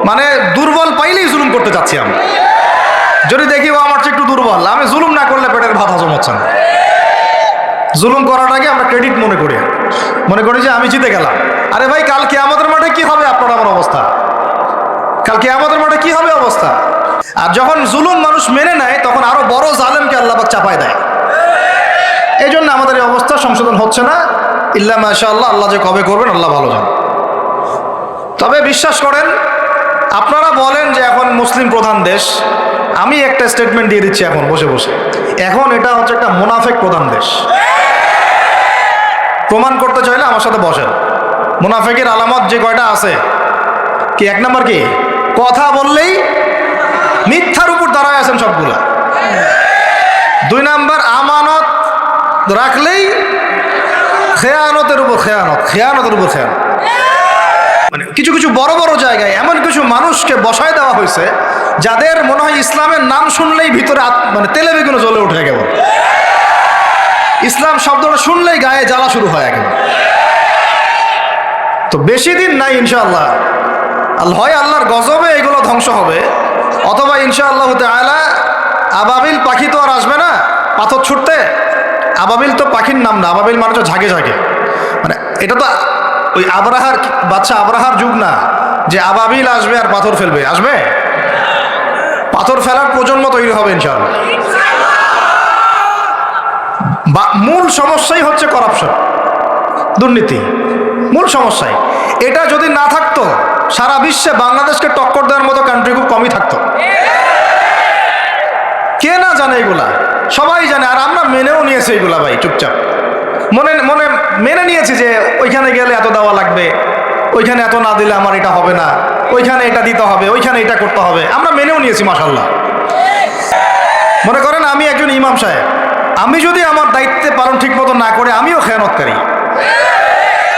মানে দুর্বল পাইলেই জুলুম করতে চাচ্ছি আমি। যদি দেখি ও আমার চেয়ে একটু দুর্বল, আমি জুলুম না করলে পেটের ভাত হজম হচ্ছে না। জুলুম করাটাকে আমরা ক্রেডিট মনে করি যে আমি জিতে গেলাম। আরে ভাই, কাল কিয়ামতের মাঠে কি হবে আপনার আমার অবস্থা? কাল কিয়ামতের মাঠে কি হবে অবস্থা? আর যখন জুলুম মানুষ মেনে নেয় তখন আরো বড় জালেমকে আল্লাহ পাক চাপায় দেয়। এই জন্য আমাদের এই অবস্থা সংশোধন হচ্ছে না। ইল্লা মাশাআল্লাহ, আল্লাহ যে কবে করবেন আল্লাহ ভালো জানেন। তবে বিশ্বাস করেন, আপনারা বলেন যে এখন মুসলিম প্রধান দেশ, আমি একটা স্টেটমেন্ট দিয়ে দিচ্ছি এখন বসে বসে, এখন এটা হচ্ছে একটা মুনাফিক প্রধান দেশ। প্রমাণ করতে চাইলে আমার সাথে বসেন। মুনাফিকের আলামত যে কয়টা আছে, কি এক নাম্বার কি? কথা বললেই মিথ্যার উপর দাঁড়ায় আছেন সবগুলা। 2 নাম্বার, আমানত রাখলেই খেয়ানতের উপর খেয়ানত। মানে কিছু কিছু বড় বড় জায়গায় এমন কিছু মানুষকে বসায় দেওয়া হয়েছে যাদের মনে হয় ইসলামের নাম শুনলেই ভিতরে মানে তেলে বেগুনে জ্বলে উঠে গেল। ইসলাম শব্দটা শুনলেই গায়ে জ্বালা শুরু হয় একেবারে। তো বেশি দিন নাই ইনশাআল্লাহ, হয় আল্লাহর গজবে এগুলো ধ্বংস হবে, অথবা ইনশাআল্লাহ তাআলা আবাবিল পাখি তো আর আসবে না পাথর ছুটতে। আবাবিল তো পাখির নাম না, আবাবিল মানে ঝাঁকে ঝাঁকে। মানে এটা তো ওই বাচ্চা আবরাহার যুগ না যে আবাবিল আসবে আর পাথর ফেলবে। আসবে পাথর ফেলার প্রজন্ম তৈরি হবে ইনশাআল্লাহ। মূল সমস্যাই হচ্ছে করাপশন, দুর্নীতি। মূল সমস্যাই এটা যদি না থাকতো সারা বিশ্বে বাংলাদেশকে টক্কর দেওয়ার মতো কান্ট্রি খুব কমই থাকতো। কে না জানে এগুলা? সবাই জানে। আর আমরা মেনেও নিয়েছি এগুলা ভাই, চুপচাপ মনে মেনে নিয়েছি যে ওইখানে গেলে এত দেওয়া লাগবে, ওইখানে এত না দিলে আমার এটা হবে না, ওইখানে এটা দিতে হবে, ওইখানে এটা করতে হবে। আমরা মেনেও নিয়েছি মাশাআল্লাহ। মনে করেন আমি একজন ইমাম সাহেব, আমি যদি আমার দায়িত্বে পালন ঠিক মতো না করে আমিও খেয়ানতকারী।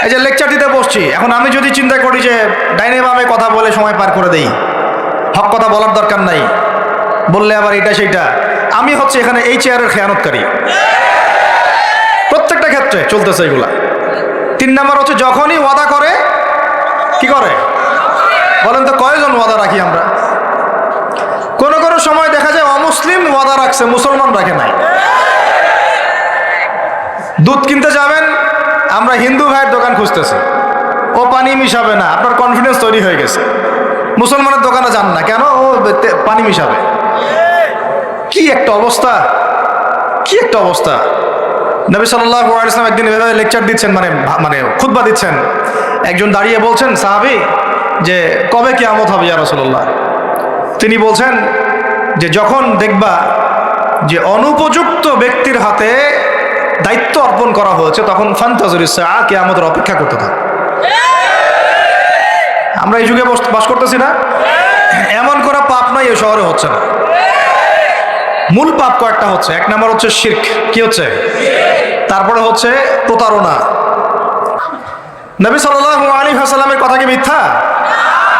এই যে লেকচার দিতে বসছি, এখন আমি যদি চিন্তা করি যে ডাইনে বামে কথা বলে সময় পার করে দেই, হক কথা বলার দরকার নাই, বললে আবার এটা সেইটা, আমি হচ্ছে এখানে এই চেয়ারের খেয়ানতকারী। প্রত্যেকটা ক্ষেত্রে চলতেছে এগুলা। 3 নাম্বার হচ্ছে যখনই ওয়াদা করে কি করে বলেন তো? কয়জন ওয়াদা রাখি আমরা? কোন কোন সময় দেখা যায় অমুসলিম ওয়াদা রাখছে, মুসলমান রাখে নাই। দুধ কিনতে যাবেন, আমরা হিন্দু ভাইয়ের দোকান খুঁজতেছি, ও পানি মিশাবে না, আপনার কনফিডেন্স তৈরি হয়ে গেছে। মুসলমানের দোকানে যান না কেন? ও পানি মিশাবে। কি একটা অবস্থা, কি একটা অবস্থা! নবী সাল্লাল্লাহু আলাইহি ওয়াসাল্লাম একদিন এভাবে লেকচার দিচ্ছেন, মানে খুতবা দিচ্ছেন। একজন দাঁড়িয়ে বলছেন, সাহাবী, যে কবে কিয়ামত হবে ইয়া রাসূলুল্লাহ? তিনি বলছেন যে যখন দেখবা যে অনুপযুক্ত ব্যক্তির হাতে দায়িত্ব অর্পণ করা হয়েছে, তখন ফান্তাজুরিস সাআ, কিয়ামতের অপেক্ষা করতে থাকো। আমরা এই যুগে বাস করতেছি না? এমন করা পাপ নয় এই শহরে হচ্ছে না। মূল পাপ কয়েকটা হচ্ছে। 1 নাম্বার হচ্ছে শিরক। কি হচ্ছে? তারপরে হচ্ছে প্রতারণা। নবী সাল্লাল্লাহু আলাইহি ওয়াসাল্লামের কথা কি মিথ্যা?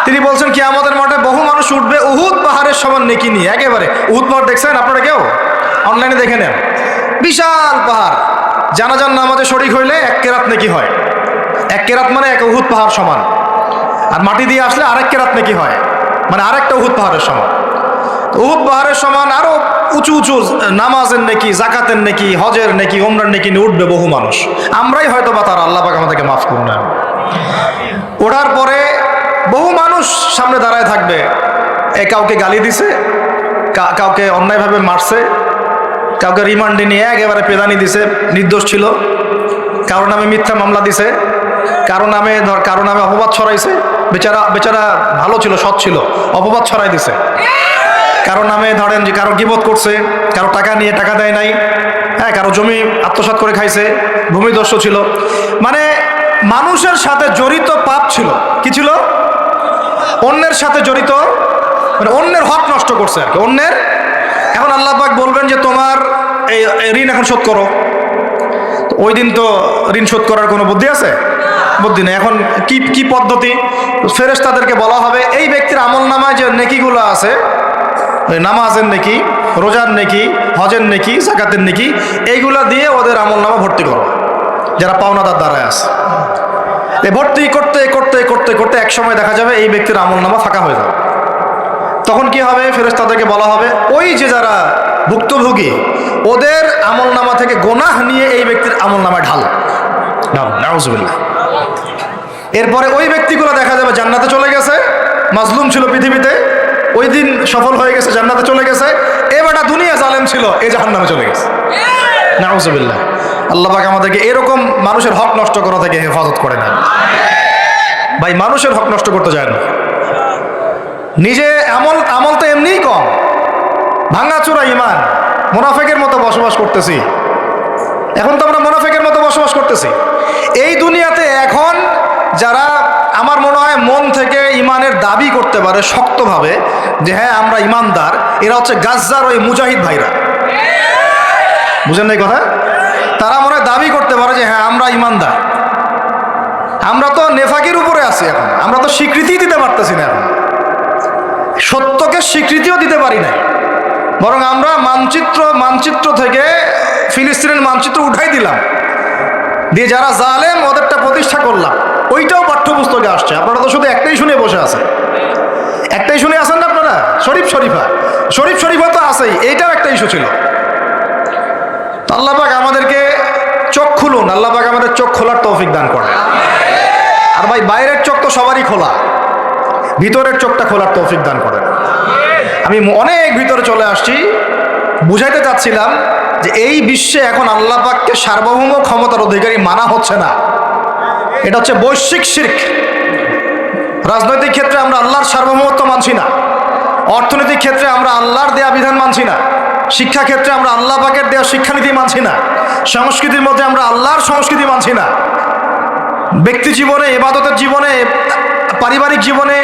তিনি বলছেন কিয়ামতের মাঠে বহু মানুষ উঠবে উহুদ পাহাড়ের সমান নেকি নিয়ে। একেবারে উহুদ পাহাড় দেখছেন আপনারা কেউ? অনলাইনে দেখে নেন, বিশাল পাহাড়। জানাজার নামাজে শরীক হইলে 1 কেরাত নেকি হয়। 1 কেরাত মানে 1 উহুদ পাহাড় সমান। আর মাটি দিয়ে আসলে আরেক কেরাত নেকি হয়, মানে আরেকটা উহুদ পাহাড়ের সমান। উহুদ পাহাড়ের সমান আরো উঁচু উঁচু নামাজের নেকি, জাকাতের নেকি, হজের নেকি, ওমরার নেকি নিয়ে উঠবে বহু মানুষ। আমরাই হয়তো বা তারা, আল্লাহ পাক আমাদেরকে মাফ করুন। ওঠার পরে বহু মানুষ সামনে দাঁড়ায় থাকবে। কাউকে গালি দিছে, কাউকে অন্যায়ভাবে মারছে, কাউকে রিমান্ডে নিয়ে একেবারে পেদানি দিছে, নির্দোষ ছিল, কারো নামে মিথ্যা মামলা দিছে, কারো নামে অপবাদ ছড়াইছে। বেচারা ভালো ছিল, সৎ ছিল, অপবাদ ছড়াই দিছে। কারো নামে ধরেন যে কারো গীবত করছে, কারো টাকা নিয়ে টাকা দেয় নাই, হ্যাঁ, কারো জমি আত্মসাৎ করে খাইছে, ভূমিদস্যু ছিল। মানে মানুষের সাথে জড়িত পাপ ছিল। কি ছিল? অন্যের সাথে জড়িত, মানে অন্যের হক নষ্ট করছে আর কি, অন্যের। এখন আল্লাহ পাক বলবেন যে তোমার এই ঋণ এখন শোধ করো। ওই দিন তো ঋণ শোধ করার কোনো বুদ্ধি আছে? বুদ্ধি নেই। এখন কি পদ্ধতি? ফেরেশতাদেরকে বলা হবে এই ব্যক্তির আমলনামায় যে নেকিগুলো আছে, নামাজের নেকি, রোজার নেকি, হজের নেকি, যাকাতের নেকি, এইগুলা দিয়ে ওদের আমলনামা ভর্তি করো, যারা পাওনাদার দ্বারায় আছে। ভর্তি করতে করতে করতে করতে এক সময় দেখা যাবে এই ব্যক্তির আমলনামা ফাঁকা হয়ে যাবে। তখন কি হবে? ফেরেশতাদেরকে বলা হবে ওই যে যারা ভুক্তভোগী ওদের আমলনামা থেকে গোনাহ নিয়ে এই ব্যক্তির আমলনামায় ঢাল। নাউজুবিল্লাহ। এরপরে ওই ব্যক্তিগুলো দেখা যাবে জান্নাতে চলে গেছে, মাজলুম ছিল পৃথিবীতে, ওই দিন সফল হয়ে গেছে, জান্নাতে চলে গেছে। এবারটা দুনিয়া জালেম ছিল, এই জাহান্নামে চলে গেছে। নাউজুবিল্লাহ। আল্লাহ পাক আমাদেরকে এরকম মানুষের হক নষ্ট করা থেকে হেফাজত করে না। ভাই, মানুষের হক নষ্ট করতে যায় না। নিজে আমল তো এমনিই কম, ভাঙাচোরা ইমান, মুনাফিকের মতো বসবাস করতেছি। এখন তো আমরা মুনাফিকের মতো বসবাস করতেছি এই দুনিয়াতে। এখন যারা আমার মনে হয় মন থেকে ইমানের দাবি করতে পারে শক্তভাবে যে হ্যাঁ আমরা ইমানদার, এরা হচ্ছে গাজ্জার ওই মুজাহিদ ভাইরা। বুঝেন না এই কথা? তারা মনে হয় দাবি করতে পারে যে হ্যাঁ আমরা ইমানদার। আমরা তো নেফাকির উপরে আছি, এখন আমরা তো স্বীকৃতি দিতে পারতেছি না, এখন সত্যকে স্বীকৃতিও দিতে পারি না। বরং আমরা মানচিত্র থেকে ফিলিস্তিনের মানচিত্র উঠাই দিলাম, দিয়ে যারা জালেম ওদেরটা প্রতিষ্ঠা করলাম। ওইটাও পাঠ্যপুস্তকে আসছে। আপনারা তো শুধু একটাই শুনে বসে আছেন, একটাই শুনে আছেন না আপনারা? শরীফ শরীফা তো আছেই, এইটাও একটা ইস্যু ছিল। আল্লাহ পাক আমাদেরকে চোখ খুলুন, আল্লাহ পাক আমাদের চোখ খোলার তৌফিক দান করেন। আর ভাই, বাইরের চোখ তো সবারই খোলা, ভিতরের চোখটা খোলার তৌফিক দান করেন। আমি অনেক ভিতরে চলে আসছি, বুঝাইতে চাচ্ছিলাম যে এই বিশ্বে এখন আল্লাহ পাককে সার্বভৌম ক্ষমতার অধিকারী মানা হচ্ছে না। এটা হচ্ছে বৈশ্বিক শিরক। রাজনৈতিক ক্ষেত্রে আমরা আল্লাহর সার্বভৌমত্ব মানছি না, অর্থনৈতিক ক্ষেত্রে আমরা আল্লাহর দেয়া বিধান মানছি না, শিক্ষা ক্ষেত্রে আমরা আল্লাহ পাকের দেয়া শিক্ষানীতি মানছি না, সংস্কৃতির মধ্যে আমরা আল্লাহর সংস্কৃতি মানছি না, ব্যক্তি জীবনে, ইবাদতের জীবনে, পারিবারিক জীবনে